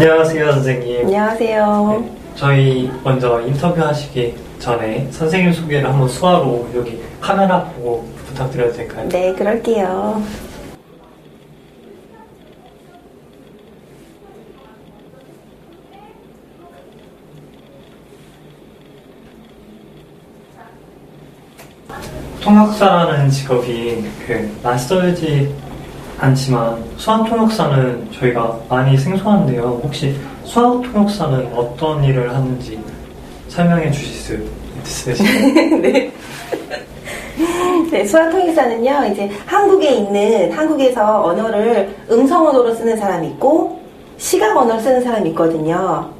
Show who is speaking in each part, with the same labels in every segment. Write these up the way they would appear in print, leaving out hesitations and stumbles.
Speaker 1: 안녕하세요, 선생님.
Speaker 2: 안녕하세요.
Speaker 1: 네, 저희 먼저 인터뷰하시기 전에 선생님 소개를 한번 수화로 여기 카메라 보고 부탁드려도 될까요?
Speaker 2: 네, 그럴게요.
Speaker 1: 통역사라는 직업이 낯설지 않지만 수학통역사는 저희가 많이 생소한데요. 혹시 수학통역사는 어떤 일을 하는지 설명해 주실 수 있으실까요?
Speaker 2: 네. 네, 수학통역사는요, 이제 한국에서 언어를 음성 언어로 쓰는 사람이 있고, 시각 언어를 쓰는 사람이 있거든요.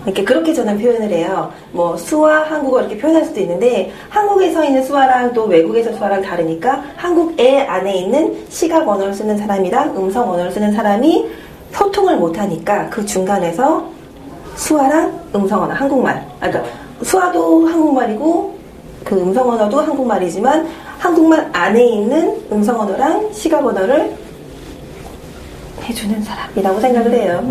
Speaker 2: 이렇게 그렇게 저는 표현을 해요. 뭐 수화, 한국어 이렇게 표현할 수도 있는데 한국에서 있는 수화랑 또 외국에서 수화랑 다르니까 한국에 안에 있는 시각 언어를 쓰는 사람이랑 음성 언어를 쓰는 사람이 소통을 못하니까 그 중간에서 수화랑 음성 언어, 한국말. 그러니까 수화도 한국말이고 그 음성 언어도 한국말이지만 한국말 안에 있는 음성 언어랑 시각 언어를 해주는 사람이라고 생각을 해요.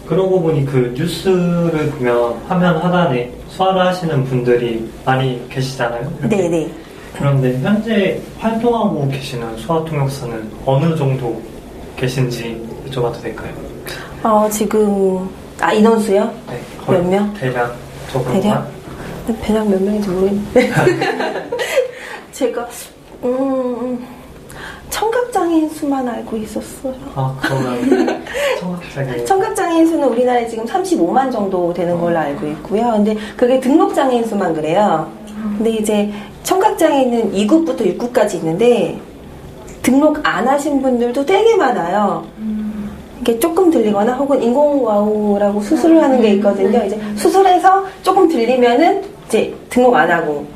Speaker 1: 그러고 보니 그 뉴스를 보면 화면 하단에 수화를 하시는 분들이 많이 계시잖아요.
Speaker 2: 네네.
Speaker 1: 그런데 현재 활동하고 계시는 수화통역사는 어느 정도 계신지 여쭤봐도 될까요?
Speaker 2: 지금 인원수요?
Speaker 1: 네,
Speaker 2: 몇 명?
Speaker 1: 대략적으로.
Speaker 2: 대략 몇 명인지 모르겠는데 제가 청각장애인 수만 알고 있었어요.
Speaker 1: 그러면
Speaker 2: 청각장애인 수는 우리나라에 지금 35만 정도 되는 걸로 알고 있고요. 근데 그게 등록장애인 수만 그래요. 근데 이제 청각장애인은 2급부터 6급까지 있는데 등록 안 하신 분들도 되게 많아요. 이게 조금 들리거나 혹은 인공와우라고 수술을 하는 게 있거든요. 이제 수술해서 조금 들리면은 이제 등록 안 하고.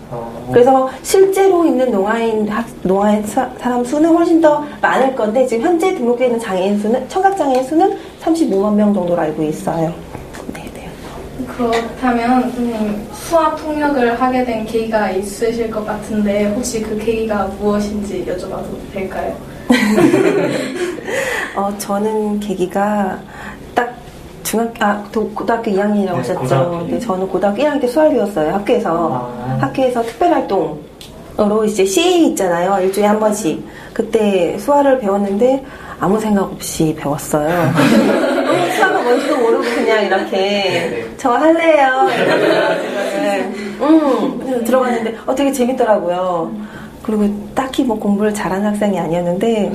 Speaker 2: 그래서 실제로 있는 농아인 사람 수는 훨씬 더 많을 건데 지금 현재 등록되어 있는 청각장애인 수는 35만 명 정도로 알고 있어요. 네네.
Speaker 3: 그렇다면 선생님 수화 통역을 하게 된 계기가 있으실 것 같은데 혹시 그 계기가 무엇인지 여쭤봐도 될까요?
Speaker 2: 저는 계기가 딱 고등학교 2학년이라고 하셨죠. 근데 저는 고등학교 1학년 때 수화를 배웠어요. 학교에서 특별활동으로 이제 CA 있잖아요. 일주일에 한 번씩. 그때 수화를 배웠는데 아무 생각 없이 배웠어요. 수화가 뭔지도 모르고 그냥 이렇게 저 할래요. 그래서 들어갔는데 되게 재밌더라고요. 그리고 딱히 뭐 공부를 잘하는 학생이 아니었는데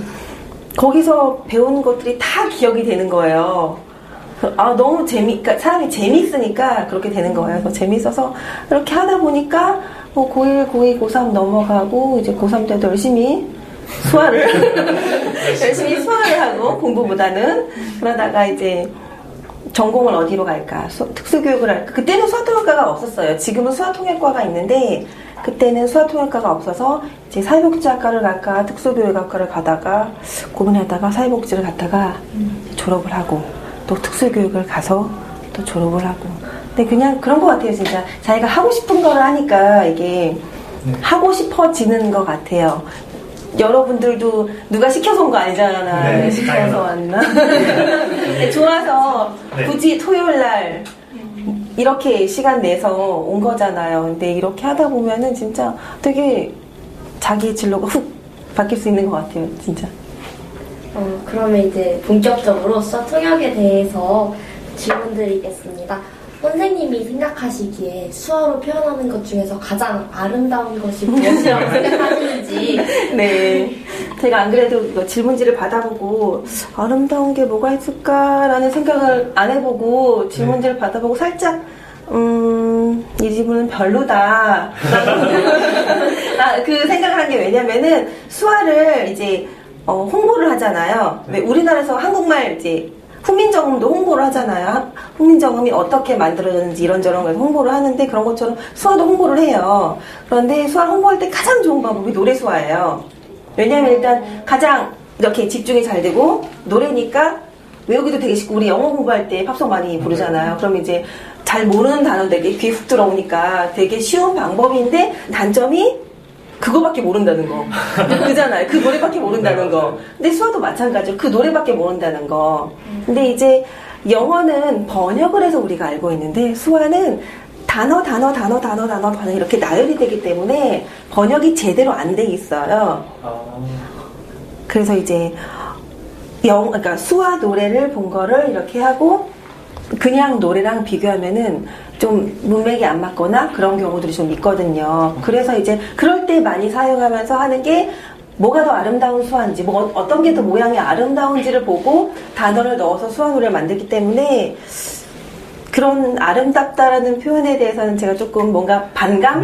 Speaker 2: 거기서 배운 것들이 다 기억이 되는 거예요. 너무 그러니까 사람이 재밌으니까 그렇게 되는 거예요. 그래서 재밌어서 이렇게 하다 보니까 고1, 고2, 고3 넘어가고 이제 고3 때도 열심히 수화를 하고 공부보다는 그러다가 이제 전공을 어디로 갈까? 특수교육을 할까? 그때는 수화통역과가 없었어요. 지금은 수화통역과가 있는데 그때는 수화통역과가 없어서 이제 사회복지학과를 갈까 특수교육학과를 가다가 고민하다가 사회복지를 갔다가 졸업을 하고 또 특수교육을 가서 또 졸업을 하고. 근데 그냥 그런 것 같아요. 진짜 자기가 하고 싶은 걸 하니까 이게 하고 싶어지는 것 같아요. 여러분들도 누가 시켜서 온 거 아니잖아요.
Speaker 1: 네,
Speaker 2: 시켜서 왔나? 좋아서 굳이 토요일 날 이렇게 시간 내서 온 거잖아요. 근데 이렇게 하다 보면은 진짜 되게 자기의 진로가 훅 바뀔 수 있는 것 같아요. 진짜.
Speaker 4: 그러면 이제 본격적으로 수화통역에 대해서 질문드리겠습니다. 선생님이 생각하시기에 수화로 표현하는 것 중에서 가장 아름다운 것이 무엇이라고 생각하시는지.
Speaker 2: 네. 제가 안 그래도 이거 질문지를 받아보고 아름다운 게 뭐가 있을까라는 생각을 안 해보고 질문지를 받아보고 살짝 이 질문은 별로다. 그 생각을 한 게 왜냐면은 수화를 이제 홍보를 하잖아요. 왜 우리나라에서 한국말 이제 훈민정음도 홍보를 하잖아요. 훈민정음이 어떻게 만들어졌는지 이런저런 걸 홍보를 하는데 그런 것처럼 수화도 홍보를 해요. 그런데 수화 홍보할 때 가장 좋은 방법이 노래 수화예요. 왜냐하면 일단 가장 이렇게 집중이 잘 되고 노래니까 외우기도 되게 쉽고 우리 영어 공부할 때 팝송 많이 부르잖아요. 그럼 이제 잘 모르는 단어들이 귀에 훅 들어오니까 되게 쉬운 방법인데 단점이 그거밖에 모른다는 거. 그잖아요. 그 노래밖에 모른다는 거. 근데 수화도 마찬가지로 그 노래밖에 모른다는 거. 근데 이제 영어는 번역을 해서 우리가 알고 있는데 수화는 단어 이렇게 나열이 되기 때문에 번역이 제대로 안 돼 있어요. 그래서 이제 그러니까 수화 노래를 본 거를 이렇게 하고 그냥 노래랑 비교하면은 좀 문맥이 안 맞거나 그런 경우들이 좀 있거든요. 그래서 이제 그럴 때 많이 사용하면서 하는 게 뭐가 더 아름다운 수화인지, 뭐 어떤 게 더 모양이 아름다운지를 보고 단어를 넣어서 수화 노래를 만들기 때문에 그런 아름답다라는 표현에 대해서는 제가 조금 뭔가 반감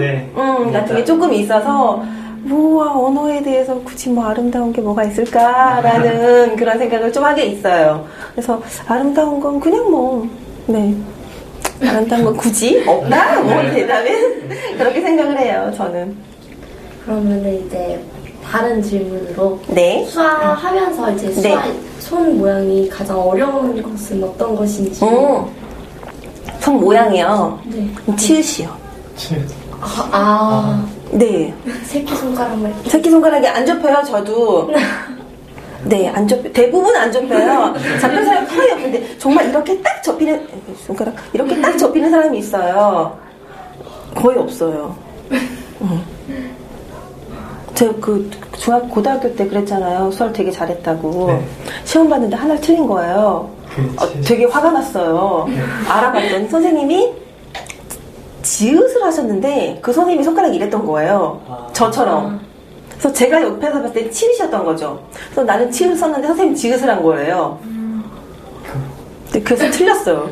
Speaker 2: 같은 게 조금 있어서 뭐와 언어에 대해서 굳이 뭐 아름다운 게 뭐가 있을까라는 그런 생각을 좀 하게 있어요. 그래서 아름다운 건 그냥 뭐 아름다운 건 굳이 없나? 뭐 대답은 그렇게 생각을 해요. 저는.
Speaker 4: 그러면은 이제 다른 질문으로
Speaker 2: 네.
Speaker 4: 수화하면서 이제 손 모양이 가장 어려운 것은 어떤 것인지.
Speaker 2: 손 모양이요.
Speaker 4: 네.
Speaker 2: 치읓이요. 네.
Speaker 4: 새끼손가락만.
Speaker 2: 새끼손가락이 안 접혀요, 저도. 네, 안 접혀. 대부분 안 접혀요. 잡힌 사람이 거의 없는데, 정말 이렇게 딱 접히는, 손가락, 이렇게 딱 접히는 사람이 있어요. 거의 없어요. 제가 고등학교 때 그랬잖아요. 수학 되게 잘했다고.
Speaker 1: 네.
Speaker 2: 시험 봤는데 하나 틀린 거예요. 되게 화가 났어요. 알아봤더니 선생님이 지읒을 하셨는데 그 선생님이 손가락이 이랬던 거예요. 저처럼. 그래서 제가 옆에서 봤을 때 치읓이었던 거죠. 그래서 나는 치읓을 썼는데 선생님이 지읒을 한 거예요. 그래서 틀렸어요.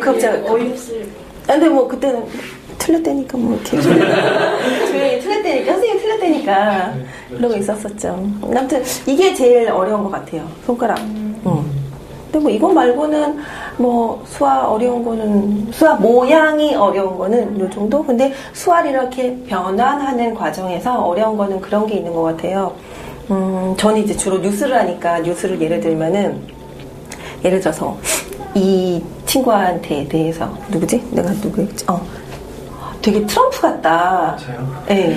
Speaker 2: 그럼 제가 근데 뭐 그때는 틀렸다니까 뭐 이렇게 조용히 틀렸다니까 선생님이 틀렸다니까 그러고 있었었죠. 아무튼 이게 제일 어려운 것 같아요. 손가락. 근데 뭐 이거 말고는 뭐 수화 어려운 거는 수화 모양이 어려운 거는 요 정도. 근데 수화를 이렇게 변환하는 과정에서 어려운 거는 그런 게 있는 것 같아요. 저는 이제 주로 뉴스를 하니까 뉴스를 예를 들어서 이 친구한테 대해서 누구지? 내가 누구였지? 되게 트럼프 같다.
Speaker 1: 저요?
Speaker 2: 네.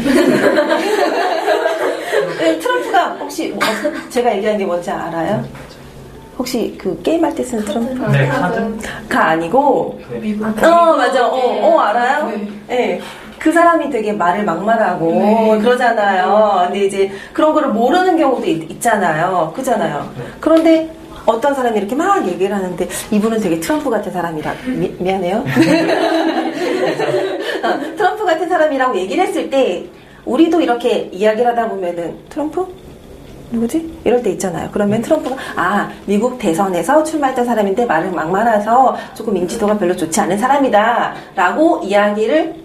Speaker 2: 트럼프가 혹시 제가 얘기한 게 뭔지 알아요? 혹시 그 게임할 때 쓰는 트럼프?
Speaker 1: 네, 카드가
Speaker 2: 아니고.
Speaker 1: 미국.
Speaker 2: 맞아. 알아요? 네. 그 사람이 되게 말을 막말하고 그러잖아요. 근데 이제 그런 거를 모르는 경우도 있잖아요. 그잖아요. 그런데 어떤 사람이 이렇게 막 얘기를 하는데 이분은 되게 트럼프 같은 사람이라 미안해요. 트럼프 같은 사람이라고 얘기를 했을 때 우리도 이렇게 이야기를 하다 보면은 트럼프? 누구지? 이럴 때 있잖아요. 그러면 트럼프가 미국 대선에서 출마했던 사람인데 말을 막말해서 조금 인지도가 별로 좋지 않은 사람이다 라고 이야기를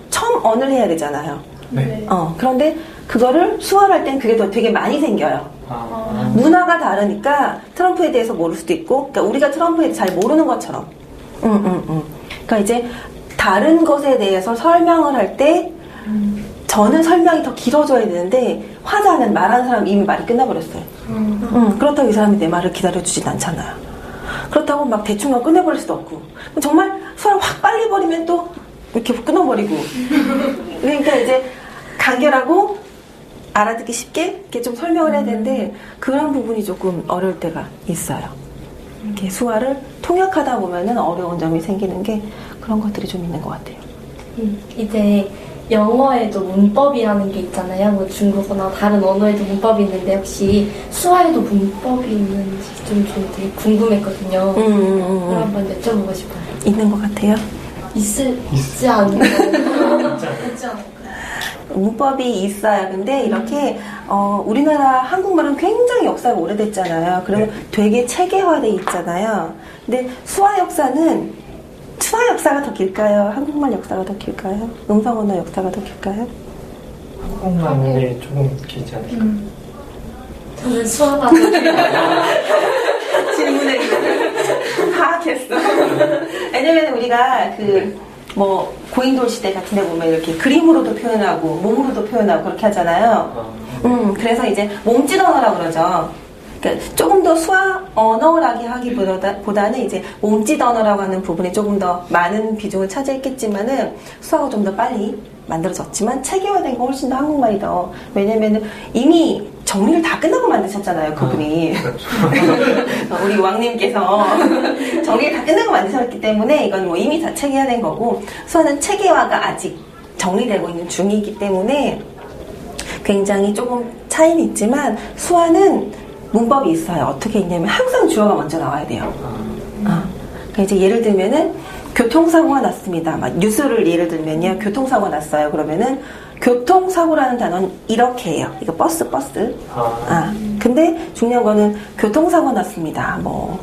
Speaker 2: 처음 언을 해야 되잖아요.
Speaker 1: 네.
Speaker 2: 그런데 그거를 수화할 땐 그게 더 되게 많이 생겨요. 문화가 다르니까 트럼프에 대해서 모를 수도 있고, 그러니까 우리가 트럼프에 대해서 잘 모르는 것처럼. 그러니까 이제 다른 것에 대해서 설명을 할 때 저는 설명이 더 길어져야 되는데 화자는 말하는 사람 이미 말이 끝나버렸어요. 그렇다고 이 사람이 내 말을 기다려주진 않잖아요. 그렇다고 막 대충 끝내버릴 수도 없고 정말 수화를 확 빨리 버리면 또 이렇게 끊어버리고 그러니까 이제 간결하고 알아듣기 쉽게 이렇게 좀 설명을 해야 되는데 그런 부분이 조금 어려울 때가 있어요. 이렇게 수화를 통역하다 보면은 어려운 점이 생기는 게 그런 것들이 좀 있는 것 같아요.
Speaker 4: 이제 영어에도 문법이라는 게 있잖아요. 뭐 중국어나 다른 언어에도 문법이 있는데 혹시 수화에도 문법이 있는지 좀 되게 궁금했거든요. 그걸 한번 여쭤보고 싶어요.
Speaker 2: 있는 것 같아요.
Speaker 4: 있지 않나요?
Speaker 2: 문법이 있어요. 근데 이렇게 우리나라 한국말은 굉장히 역사가 오래됐잖아요. 그리고 되게 체계화돼 있잖아요. 근데 수화 역사가 더 길까요? 한국말 역사가 더 길까요? 음성 언어 역사가 더 길까요?
Speaker 1: 한국말이 조금 길지 않을까?
Speaker 4: 저는 수화가
Speaker 2: 질문을 파악했어. 왜냐면 우리가 고인돌 시대 같은 데 보면 이렇게 그림으로도 표현하고 몸으로도 표현하고 그렇게 하잖아요. 그래서 이제 몸짓 언어라고 그러죠. 그러니까 조금 더 수화 언어라기 하기보다는 이제 몸짓 언어라고 하는 부분이 조금 더 많은 비중을 차지했겠지만은 수화가 좀 더 빨리 만들어졌지만 체계화된 건 훨씬 더 한국말이 더. 왜냐면은 이미 정리를 다 끝나고 만드셨잖아요, 그분이. 우리 왕님께서 정리를 다 끝나고 만드셨기 때문에 이건 뭐 이미 다 체계화된 거고, 수화는 체계화가 아직 정리되고 있는 중이기 때문에 굉장히 조금 차이는 있지만, 수화는 문법이 있어요. 어떻게 있냐면 항상 주어가 먼저 나와야 돼요. 그러니까 이제 예를 들면은 교통사고가 났습니다. 막 뉴스를 예를 들면요. 교통사고가 났어요. 그러면은 교통사고라는 단어는 이렇게 해요. 이거 버스. 근데 중요한 거는 교통사고 났습니다. 뭐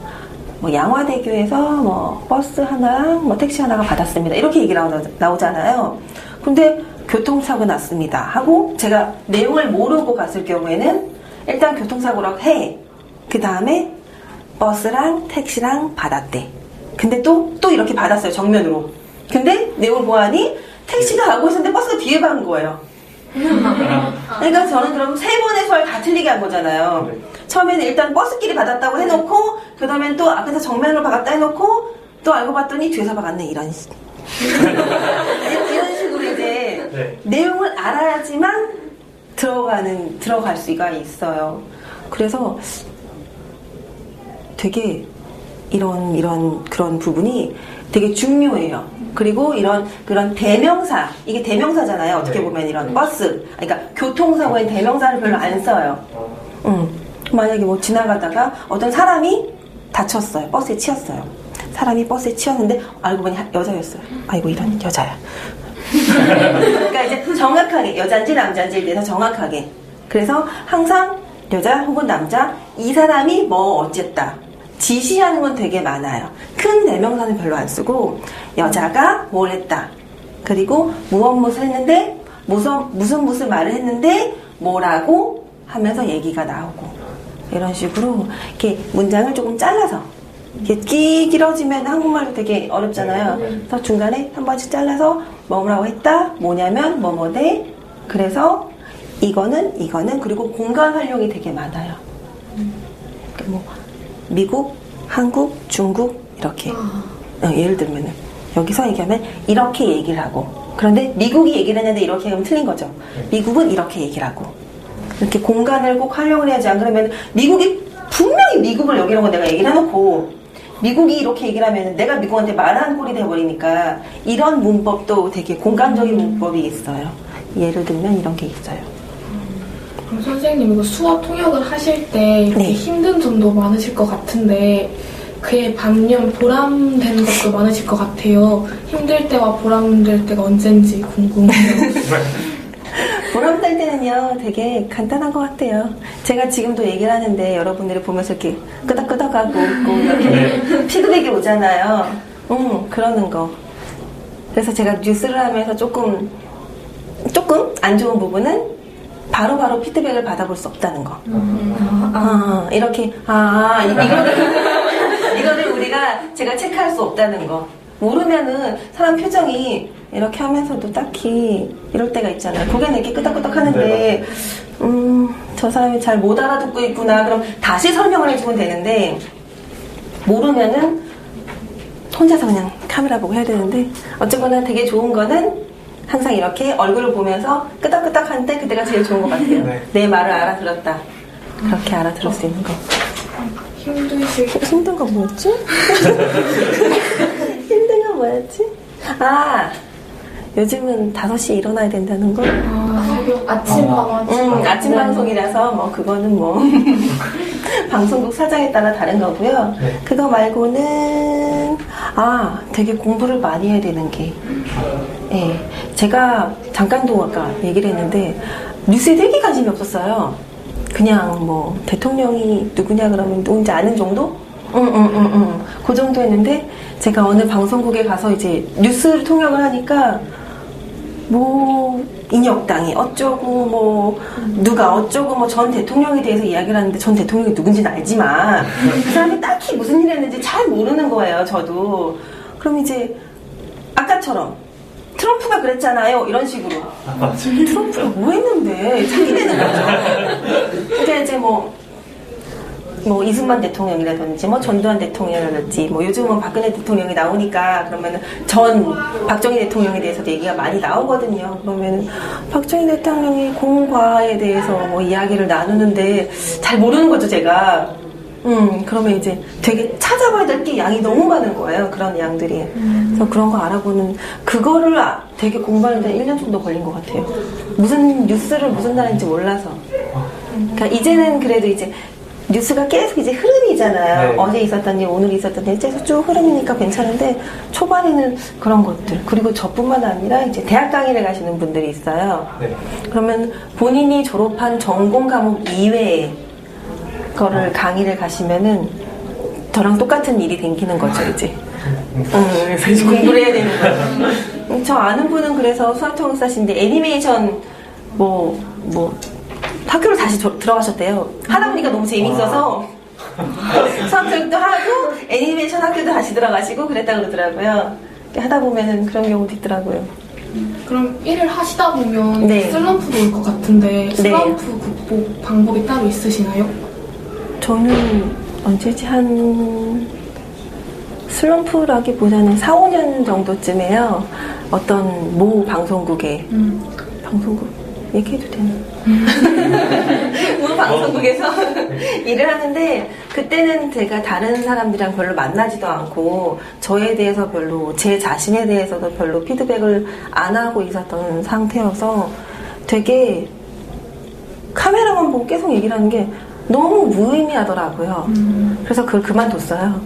Speaker 2: 양화대교에서 뭐 버스 하나랑 뭐 택시 하나가 받았습니다. 이렇게 얘기가 나오잖아요. 근데 교통사고 났습니다 하고 제가 내용을 모르고 갔을 경우에는 일단 교통사고라고 해. 그 다음에 버스랑 택시랑 받았대. 근데 또 이렇게 받았어요. 정면으로. 근데 내용을 보아하니 택시가 가고 있었는데 버스가 뒤에 간 거예요. 그러니까 저는 그럼 세 번의 수화를 다 틀리게 한 거잖아요. 처음에는 일단 버스끼리 받았다고 해놓고, 그 다음엔 또 앞에서 정면으로 박았다 해놓고, 또 알고 봤더니 뒤에서 박았네. 이런 식으로 이제 내용을 알아야지만 들어갈 수가 있어요. 그래서 되게 그런 부분이 되게 중요해요. 그리고 그런 대명사, 이게 대명사잖아요. 어떻게 보면 이런 버스, 그러니까 교통사고엔 대명사를 별로 안 써요. 만약에 뭐 지나가다가 어떤 사람이 다쳤어요. 버스에 치였어요. 사람이 버스에 치였는데 알고 보니 여자였어요. 아이고 이런 여자야. 그러니까 이제 정확하게 여자인지 남자인지에 대해서 정확하게. 그래서 항상 여자 혹은 남자 이 사람이 뭐 어쨌다 지시하는 건 되게 많아요. 큰 대명사는 별로 안 쓰고 여자가 뭘 했다. 그리고 무엇을 했는데 무슨 말을 했는데 뭐라고 하면서 얘기가 나오고 이런 식으로 이렇게 문장을 조금 잘라서 이렇게 길어지면 한국말도 되게 어렵잖아요. 그래서 중간에 한 번씩 잘라서 뭐라고 했다. 뭐냐면 뭐뭐대. 그래서 이거는 그리고 공간 활용이 되게 많아요. 뭐 미국, 한국, 중국 이렇게 예를 들면은 여기서 얘기하면 이렇게 얘기를 하고 그런데 미국이 얘기를 했는데 이렇게 하면 틀린 거죠. 미국은 이렇게 얘기를 하고 이렇게 공간을 꼭 활용을 해야지. 안 그러면 미국이 분명히 미국을 여기라고 내가 얘기를 해놓고 미국이 이렇게 얘기를 하면 내가 미국한테 말하는 꼴이 돼버리니까 이런 문법도 되게 공간적인 문법이 있어요. 예를 들면 이런 게 있어요.
Speaker 5: 그럼 선생님 이거 수화 통역을 하실 때 이렇게
Speaker 2: 네.
Speaker 5: 힘든 점도 많으실 것 같은데 그에 반면 보람되는 것도 많으실 것 같아요. 힘들 때와 보람될 때가 언젠지 궁금해요.
Speaker 2: 보람될 때는요 되게 간단한 것 같아요. 제가 지금도 얘기를 하는데 여러분들이 보면서 이렇게 끄덕끄덕하고 웃고 이렇게 피드백이 오잖아요. 그러는 거. 그래서 제가 뉴스를 하면서 조금 안 좋은 부분은 바로 피드백을 받아볼 수 없다는 거. 이렇게 이거를 제가 체크할 수 없다는 거. 모르면은 사람 표정이 이렇게 하면서도 딱히 이럴 때가 있잖아요. 고개는 이렇게 끄덕끄덕 하는데 저 사람이 잘 못 알아듣고 있구나. 그럼 다시 설명을 해주면 되는데 모르면은 혼자서 그냥 카메라 보고 해야 되는데 어쨌거나 되게 좋은 거는 항상 이렇게 얼굴을 보면서 끄덕끄덕 하는데 그때가 제일 좋은 것 같아요. 내 말을 알아들었다. 그렇게 알아들을 수 있는 거. 힘든 거 뭐였지? 힘든 거 뭐였지? 요즘은 5시에 일어나야 된다는 거?
Speaker 4: 아침 방송.
Speaker 2: 아침 방송이라서 뭐 그거는 뭐 방송국 사장에 따라 다른 거고요. 그거 말고는 되게 공부를 많이 해야 되는 게 제가 잠깐도 아까 얘기를 했는데 뉴스에 되게 관심이 없었어요. 그냥 뭐 대통령이 누구냐 그러면 누군지 아는 정도? 그 정도 했는데 제가 어느 방송국에 가서 이제 뉴스를 통역을 하니까 뭐 인혁당이 어쩌고 뭐 누가 어쩌고 뭐 전 대통령에 대해서 이야기를 하는데 전 대통령이 누군지는 알지만 그 사람이 딱히 무슨 일을 했는지 잘 모르는 거예요. 저도. 그럼 이제 아까처럼 트럼프가 그랬잖아요. 이런 식으로. 트럼프가 뭐 했는데 착이 되는 거죠. 그러니까 이제 뭐 뭐 이승만 대통령이라든지 뭐 전두환 대통령이라든지 뭐 요즘은 박근혜 대통령이 나오니까 그러면은 전 박정희 대통령에 대해서도 얘기가 많이 나오거든요. 그러면은 박정희 대통령이 공과에 대해서 뭐 이야기를 나누는데 잘 모르는 거죠, 제가. 그러면 이제 되게 찾아봐야 될 게 양이 너무 많은 거예요. 그런 양들이. 그래서 그런 거 알아보는, 그거를 되게 공부하는데 1년 정도 걸린 것 같아요. 무슨 뉴스를 무슨 날인지 몰라서. 그러니까 이제는 그래도 이제 뉴스가 계속 이제 흐름이잖아요.
Speaker 1: 네.
Speaker 2: 어제 있었던 일, 오늘 있었던 일, 계속 쭉 흐름이니까 괜찮은데, 초반에는 그런 것들. 그리고 저뿐만 아니라 이제 대학 강의를 가시는 분들이 있어요.
Speaker 1: 네.
Speaker 2: 그러면 본인이 졸업한 전공 과목 이외에 거를 강의를 가시면은 저랑 똑같은 일이 생기는 거죠, 이제. 그래서 이제 공부를 해야 되는 거예요. 저 아는 분은 그래서 수학통역사신데 애니메이션 학교를 다시 들어가셨대요. 하다 보니까 너무 재밌어서 수학교육도 하고 애니메이션 학교도 다시 들어가시고 그랬다 그러더라고요. 하다 보면은 그런 경우도 있더라고요.
Speaker 5: 그럼 일을 하시다 보면
Speaker 2: 네.
Speaker 5: 슬럼프도 올 것 같은데 슬럼프 극복 방법이 따로 있으시나요?
Speaker 2: 저는 언제지 슬럼프라기보다는 4, 5년 정도쯤에요. 어떤 모 방송국에 방송국 얘기해도 되나? 모 방송국에서 일을 하는데 그때는 제가 다른 사람들이랑 별로 만나지도 않고 저에 대해서 별로 제 자신에 대해서도 별로 피드백을 안 하고 있었던 상태여서 되게 카메라만 보고 계속 얘기를 하는 게 너무 무의미하더라고요. 그래서 그걸 그만뒀어요.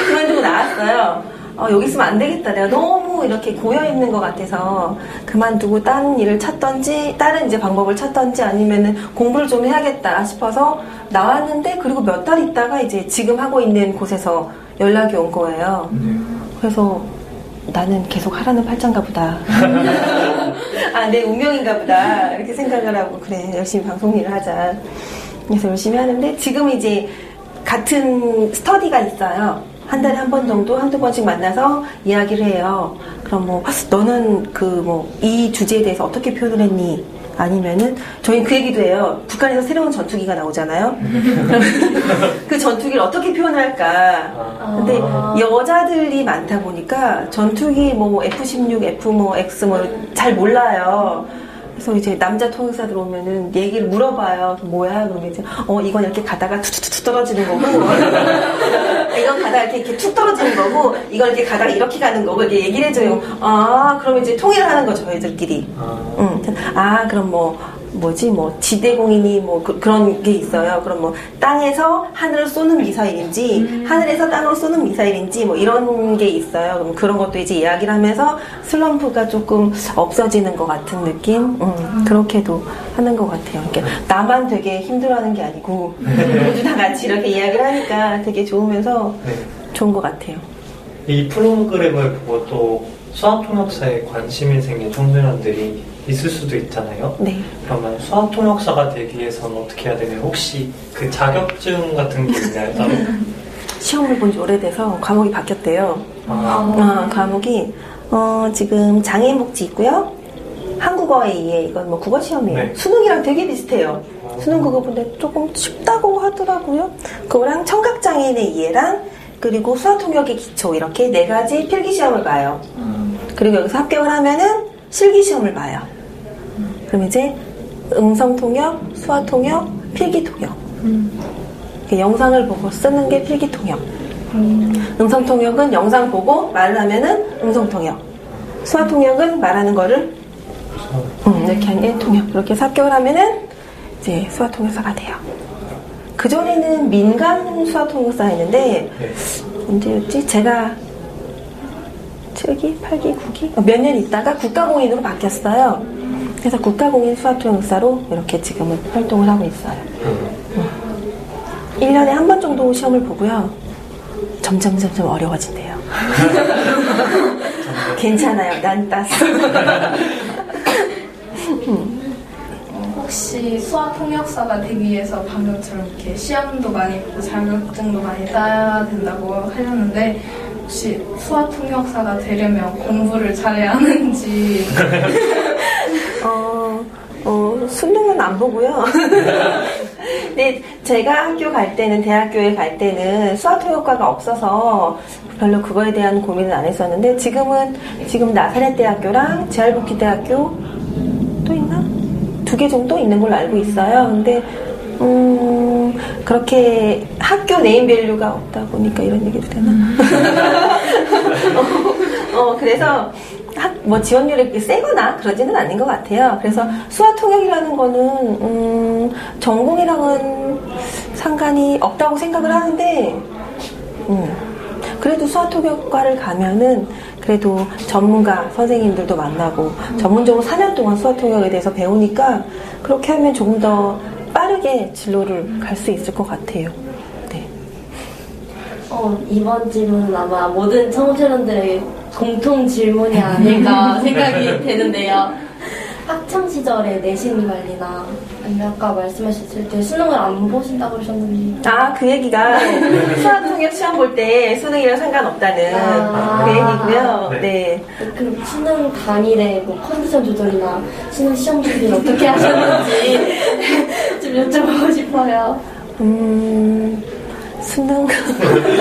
Speaker 2: 그만두고 나왔어요. 여기 있으면 안 되겠다. 내가 너무 이렇게 고여있는 것 같아서 그만두고 다른 일을 찾던지 다른 이제 방법을 찾던지 아니면은 공부를 좀 해야겠다 싶어서 나왔는데 그리고 몇 달 있다가 이제 지금 하고 있는 곳에서 연락이 온 거예요. 그래서 나는 계속 하라는 팔짱가 보다. 내 운명인가 보다. 이렇게 생각을 하고, 그래, 열심히 방송 일을 하자. 그래서 열심히 하는데, 지금 이제 같은 스터디가 있어요. 한 달에 한 번 정도, 한두 번씩 만나서 이야기를 해요. 그럼 너는 이 주제에 대해서 어떻게 표현을 했니? 아니면은, 저희는 그 얘기도 해요. 북한에서 새로운 전투기가 나오잖아요. 그 전투기를 어떻게 표현을 할까? 근데 여자들이 많다 보니까 전투기 F-16, X 잘 몰라요. 그래서 이제 남자 통역사들 오면은 얘기를 물어봐요. 뭐야? 그러면 이제 이건 이렇게 가다가 툭툭툭 떨어지는 거고 이건 가다가 이렇게 툭 떨어지는 거고 이건 이렇게 가다가 이렇게 가는 거고 이렇게 얘기를 해줘요. 그럼 이제 통일을 하는 거죠, 저희들끼리. 그럼 지대공인이 그런 게 있어요. 그럼 땅에서 하늘을 쏘는 미사일인지, 하늘에서 땅으로 쏘는 미사일인지, 이런 게 있어요. 그럼 그런 것도 이제 이야기를 하면서 슬럼프가 조금 없어지는 것 같은 느낌? 그렇게도 하는 것 같아요. 그러니까 나만 되게 힘들어하는 게 아니고, 모두 다 같이 이렇게 이야기를 하니까 되게 좋으면서 좋은 것 같아요.
Speaker 1: 이 프로그램을 보고 또 수학통역사에 관심이 생긴 청소년들이 있을 수도 있잖아요.
Speaker 2: 네.
Speaker 1: 그러면 수학통역사가 되기 위해서는 어떻게 해야 되나요? 혹시 그 자격증 같은 게 있나요? 따로?
Speaker 2: 시험을 본 지 오래돼서 과목이 바뀌었대요. 과목이 지금 장애인복지 있고요. 한국어에 의해 이건 국어 시험이에요. 네. 수능이랑 되게 비슷해요. 수능 그거 근데 조금 쉽다고 하더라고요. 그거랑 청각장애인의 이해랑 그리고 수학통역의 기초 이렇게 4가지 필기시험을 봐요. 그리고 여기서 합격을 하면은 실기시험을 봐요. 그럼 이제 음성통역, 수화통역, 필기통역. 영상을 보고 쓰는 게 필기통역. 음성통역은 영상 보고 말을 하면은 음성통역. 수화통역은 말하는 거를 이렇게 하는 통역. 그렇게 해서 합격을 하면은 이제 수화통역사가 돼요. 그전에는 민간 수화통역사였는데 언제였지? 제가 7기, 8기, 9기 몇 년 있다가 국가공인으로 바뀌었어요. 그래서 국가공인 수학통역사로 이렇게 지금은 활동을 하고 있어요. 1년에 한 번 정도 시험을 보고요. 점점 어려워진대요. 괜찮아요. 난 땄어.
Speaker 3: 혹시 수학통역사가 되기 위해서 방금처럼 이렇게 시험도 많이 보고 자격증도 많이 따야 된다고 하셨는데 혹시 수학통역사가 되려면 공부를 잘해야 하는지
Speaker 2: 수능은 안 보고요. 근데 제가 학교 갈 때는, 대학교에 갈 때는 수학 통역과가 없어서 별로 그거에 대한 고민은 안 했었는데, 지금 나사렛 대학교랑 제알부키 대학교 또 있나? 2개 정도 있는 걸로 알고 있어요. 근데 그렇게 학교 네임밸류가 없다 보니까 이런 얘기도 되나? 그래서 지원율이 세거나 그러지는 않는 것 같아요. 그래서 수학 통역이라는 거는 전공이랑은 상관이 없다고 생각을 하는데, 그래도 수학 통역과를 가면은 그래도 전문가 선생님들도 만나고 전문적으로 4년 동안 수학 통역에 대해서 배우니까 그렇게 하면 조금 더 빠르게 진로를 갈 수 있을 것 같아요. 네.
Speaker 4: 이번 질문은 아마 모든 청소년들의 공통 질문이 아닐까 생각이 되는데요. 학창 시절에 내신 관리나 아니면 아까 말씀하셨을 때 수능을 안 보신다고 그러셨는데.
Speaker 2: 그 얘기가 수학 통역 시험 볼 때 수능이랑 상관없다는 그 얘기고요. 네.
Speaker 4: 그럼 수능 당일에 뭐 컨디션 조절이나 수능 시험 준비를 어떻게 하셨는지 좀 여쭤보고 싶어요.
Speaker 2: 수능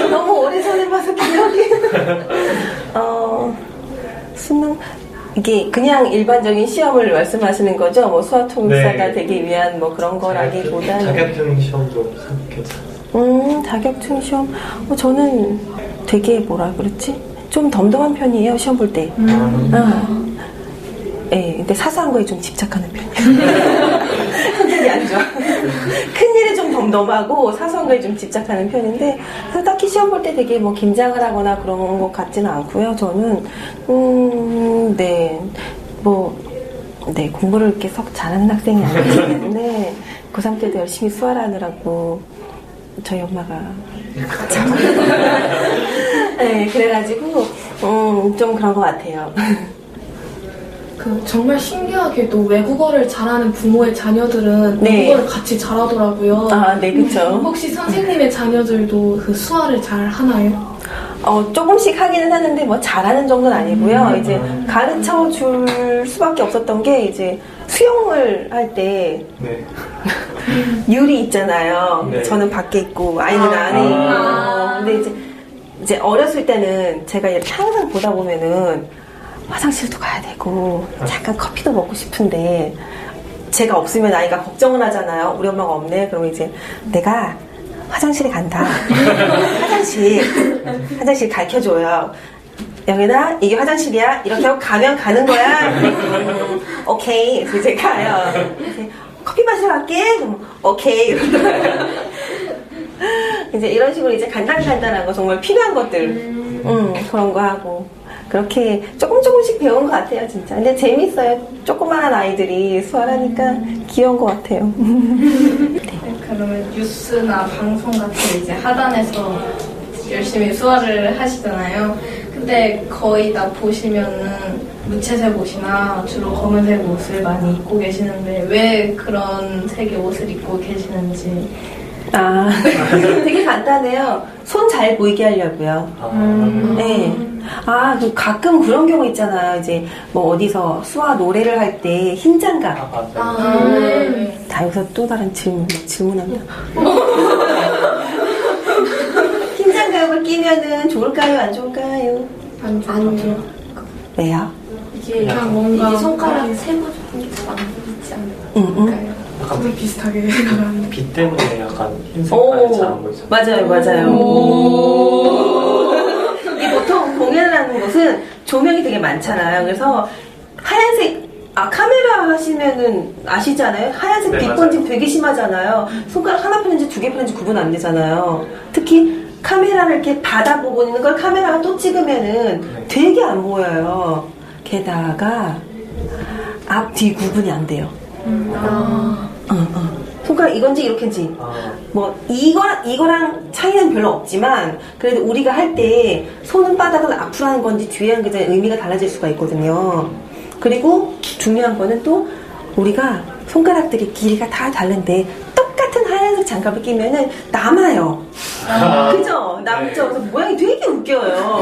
Speaker 2: 너무 오래전에 봐서 기억이 수능 이게 그냥 일반적인 시험을 말씀하시는 거죠? 뭐 수학 통역사가
Speaker 1: 네.
Speaker 2: 되기 위한 뭐 그런 거라기보다는
Speaker 1: 자격증 시험도 괜찮아요.
Speaker 2: 자격증 시험 저는 되게 뭐라 그랬지? 좀 덤덤한 편이에요, 시험 볼 때. 네, 근데 사소한 거에 좀 집착하는 편이에요. 성격이 안 좋아. 큰일에 좀 덤덤하고 사소한 거에 좀 집착하는 편인데, 그래서 딱히 시험 볼 때 되게 뭐 긴장을 하거나 그런 것 같지는 않고요. 저는 공부를 이렇게 썩 잘하는 학생이 아니기 때문에 고3 때도 열심히 수활하느라고 저희 엄마가 네, 그래가지고 좀 그런 것 같아요.
Speaker 5: 정말 신기하게도 외국어를 잘하는 부모의 자녀들은
Speaker 2: 네.
Speaker 5: 외국어를 같이 잘하더라고요.
Speaker 2: 네, 그쵸.
Speaker 5: 혹시 선생님의 자녀들도 그 수화를 잘 하나요?
Speaker 2: 조금씩 하기는 하는데 뭐 잘하는 정도는 아니고요. 이제 가르쳐 줄 수밖에 없었던 게 이제 수영을 할 때
Speaker 1: 네.
Speaker 2: 유리 있잖아요.
Speaker 1: 네.
Speaker 2: 저는 밖에 있고 아이는 안에 있고. 근데 이제 어렸을 때는 제가 이렇게 항상 보다 보면은 화장실도 가야 되고 잠깐 커피도 먹고 싶은데 제가 없으면 아이가 걱정을 하잖아요. 우리 엄마가 없네. 그러면 이제 내가 화장실에 간다. 화장실 가르쳐줘요. 영애나 이게 화장실이야. 이렇게 하고 가면 가는 거야. 오케이. 그래서 이제 가요. 커피 마시러 갈게. 그럼 오케이. 이제 이런 식으로 이제 간단한 거 정말 필요한 것들 그런 거 하고 그렇게 조금씩 배운 것 같아요, 진짜. 근데 재밌어요. 조그마한 아이들이 수활하니까 귀여운 것 같아요.
Speaker 3: 그러면 뉴스나 방송 같은 이제 하단에서 열심히 수화를 하시잖아요. 근데 거의 다 보시면은 무채색 옷이나 주로 검은색 옷을 많이 입고 계시는데 왜 그런 색의 옷을 입고 계시는지.
Speaker 2: 되게 간단해요. 손 잘 보이게 하려고요. 네. 그 가끔 그런 경우 있잖아요. 이제 뭐 어디서 수화 노래를 할 때 흰 장갑. 다 여기서 또 다른 질문한다. 흰 장갑을 끼면은 좋을까요? 안 좋을까요?
Speaker 5: 안 좋죠.
Speaker 2: 왜요?
Speaker 4: 이게
Speaker 5: 그냥 뭔가
Speaker 4: 이게 손가락 세고 있지 않을까요?
Speaker 5: 저도 비슷하게 생각하는데.
Speaker 1: 빛 때문에 약간 흰색깔이 잘 안 보이죠.
Speaker 2: 맞아요. 이 보통 공연을 하는 곳은 조명이 되게 많잖아요. 그래서 하얀색 카메라 하시면은 아시잖아요. 하얀색
Speaker 1: 네,
Speaker 2: 빛 번짐
Speaker 1: 맞아요.
Speaker 2: 되게 심하잖아요. 손가락 하나 펴는지 2개 펴는지 구분 안 되잖아요. 특히 카메라를 이렇게 받아보고 있는 걸 카메라가 또 찍으면은 되게 안 보여요. 게다가 앞, 뒤 구분이 안 돼요. 손가락 이건지 이렇게인지 뭐 이거랑 차이는 별로 없지만 그래도 우리가 할 때 손바닥을 앞으로 하는 건지 뒤에 하는 건지 의미가 달라질 수가 있거든요. 그리고 중요한 거는 또 우리가 손가락들이 길이가 다 다른데 똑같은 하얀색 장갑을 끼면은 남아요. 그죠? 남죠? 그래서 모양이 되게 웃겨요.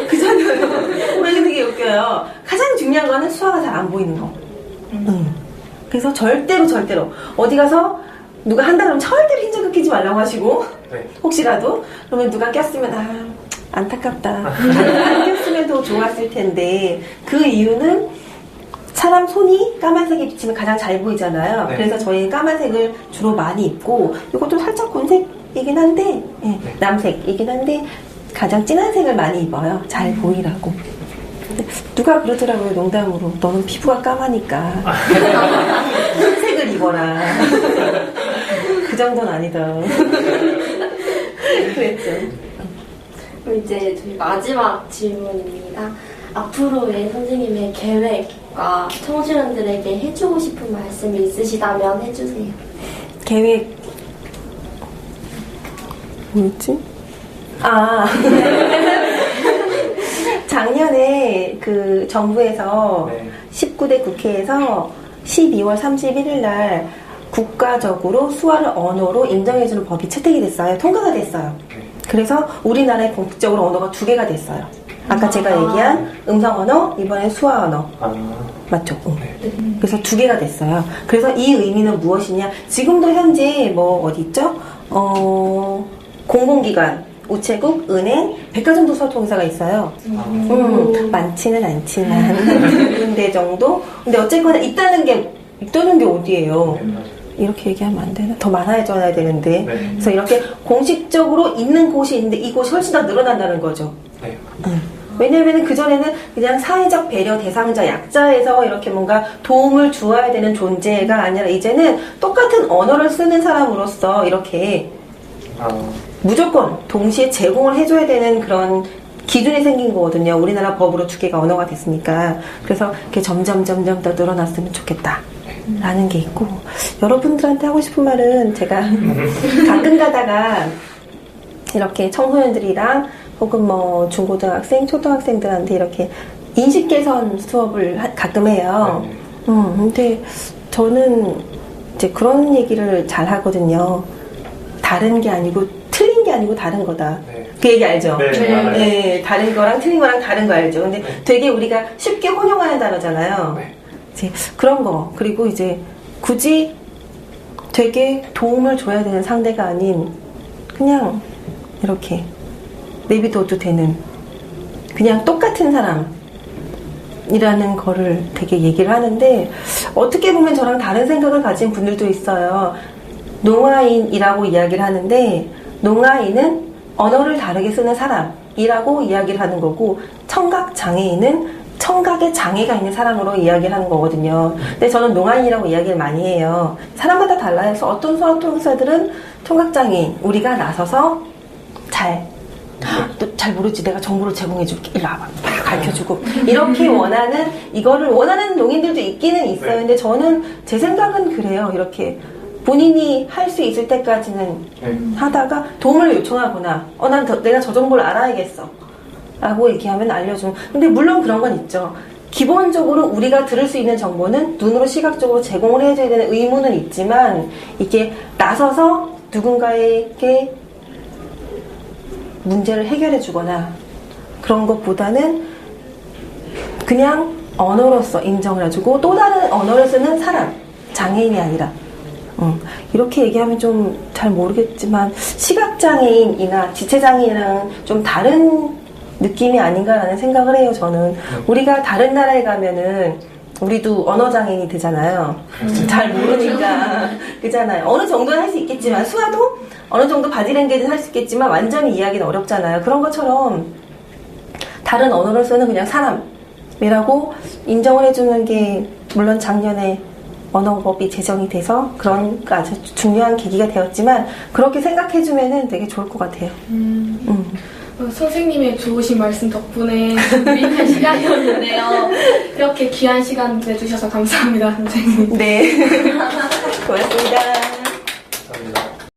Speaker 2: 그잖아요. 모양이 되게 웃겨요. 가장 중요한 거는 수화가 잘 안 보이는 거. 그래서 절대로 어디 가서 누가 한다 그러면 절대로 흰자켓 끼지 말라고 하시고
Speaker 1: 네.
Speaker 2: 혹시라도 그러면 누가 꼈으면 안타깝다. 안 꼈으면 더 좋았을 텐데 그 이유는 사람 손이 까만색에 비치면 가장 잘 보이잖아요.
Speaker 1: 네.
Speaker 2: 그래서 저희 까만색을 주로 많이 입고 이것도 살짝 곤색이긴 한데 네, 남색이긴 한데 가장 진한 색을 많이 입어요. 잘 보이라고. 누가 그러더라고요, 농담으로. 너는 피부가 까마니까 흰색을 입어라. 그 정도는 아니다. 그랬죠.
Speaker 4: 그럼 이제 저희 마지막 질문입니다. 앞으로의 선생님의 계획과 청소년들에게 해주고 싶은 말씀이 있으시다면 해주세요.
Speaker 2: 계획 뭐였지? 작년에 그 정부에서
Speaker 1: 네.
Speaker 2: 19대 국회에서 12월 31일 날 국가적으로 수화를 언어로 인정해주는 법이 채택이 됐어요. 통과가 됐어요. 그래서 우리나라에 공식적으로 언어가 2개가 됐어요. 아까 제가 얘기한 음성 언어, 이번엔 수화 언어. 맞죠?
Speaker 1: 네.
Speaker 2: 그래서 2개가 됐어요. 그래서 이 의미는 무엇이냐? 지금도 현재 뭐 어디 있죠? 공공기관, 우체국, 은행, 백화점도 수화통역사가 있어요. 많지는 않지만 군데 정도. 근데 어쨌거나 있다는 게 어디예요? 이렇게 얘기하면 안 되나? 더 많아져야 되는데.
Speaker 1: 네.
Speaker 2: 그래서 이렇게 공식적으로 있는 곳이 있는데 이곳이 훨씬 더 늘어난다는 거죠.
Speaker 1: 네.
Speaker 2: 왜냐면은 그전에는 그냥 사회적 배려 대상자, 약자에서 이렇게 뭔가 도움을 주어야 되는 존재가 아니라 이제는 똑같은 언어를 쓰는 사람으로서 이렇게 무조건 동시에 제공을 해줘야 되는 그런 기준이 생긴 거거든요. 우리나라 법으로 2개가 언어가 됐으니까. 그래서 이렇게 점점 더 늘어났으면 좋겠다. 라는 게 있고, 여러분들한테 하고 싶은 말은 제가 가끔 가다가 이렇게 청소년들이랑 혹은 뭐 중고등학생, 초등학생들한테 이렇게 인식 개선 수업을 가끔 해요. 근데 저는 이제 그런 얘기를 잘 하거든요. 다른 게 아니고 틀린 게 아니고 다른 거다.
Speaker 1: 네.
Speaker 2: 그 얘기 알죠?
Speaker 1: 네.
Speaker 2: 네, 다른 거랑 틀린 거랑 다른 거 알죠? 근데 되게 우리가 쉽게 혼용하는 단어잖아요.
Speaker 1: 네.
Speaker 2: 이제 그런 거. 그리고 이제 굳이 되게 도움을 줘야 되는 상대가 아닌 그냥 이렇게 내비둬도 되는 그냥 똑같은 사람이라는 거를 되게 얘기를 하는데, 어떻게 보면 저랑 다른 생각을 가진 분들도 있어요. 농아인이라고 이야기를 하는데, 농아인은 언어를 다르게 쓰는 사람이라고 이야기를 하는 거고, 청각장애인은 청각에 장애가 있는 사람으로 이야기를 하는 거거든요. 근데 저는 농아인이라고 이야기를 많이 해요. 사람마다 달라요. 그래서 어떤 수화통역사들은 청각장애인, 우리가 나서서 또 잘 모르지, 내가 정보를 제공해줄게, 일로 와봐, 막 가르쳐주고 이렇게 이거를 원하는 농인들도 있기는 있어요. 근데 저는 제 생각은 그래요. 이렇게 본인이 할 수 있을 때까지는 하다가 도움을 요청하거나 내가 저 정보를 알아야겠어 라고 얘기하면 알려주면. 근데 물론 그런 건 있죠. 기본적으로 우리가 들을 수 있는 정보는 눈으로 시각적으로 제공을 해줘야 되는 의무는 있지만, 이게 나서서 누군가에게 문제를 해결해 주거나 그런 것보다는 그냥 언어로서 인정을 해주고 또 다른 언어를 쓰는 사람, 장애인이 아니라. 이렇게 얘기하면 좀 잘 모르겠지만 시각장애인이나 지체장애인이랑 좀 다른 느낌이 아닌가라는 생각을 해요. 저는 우리가 다른 나라에 가면은 우리도 언어장애인이 되잖아요. 잘 모르니까. 그잖아요. 어느 정도는 할 수 있겠지만, 수화도 어느 정도 바디랭귀지는 할 수 있겠지만 완전히 이해하기는 어렵잖아요. 그런 것처럼 다른 언어를 쓰는 그냥 사람이라고 인정을 해주는 게, 물론 작년에 언어법이 제정이 돼서 그런 아주 중요한 계기가 되었지만, 그렇게 생각해주면은 되게 좋을 것 같아요.
Speaker 5: 선생님의 좋으신 말씀 덕분에 유익한 시간이었는데요. 이렇게 귀한 시간 내주셔서 감사합니다, 선생님.
Speaker 2: 네. 고맙습니다.
Speaker 1: 감사합니다.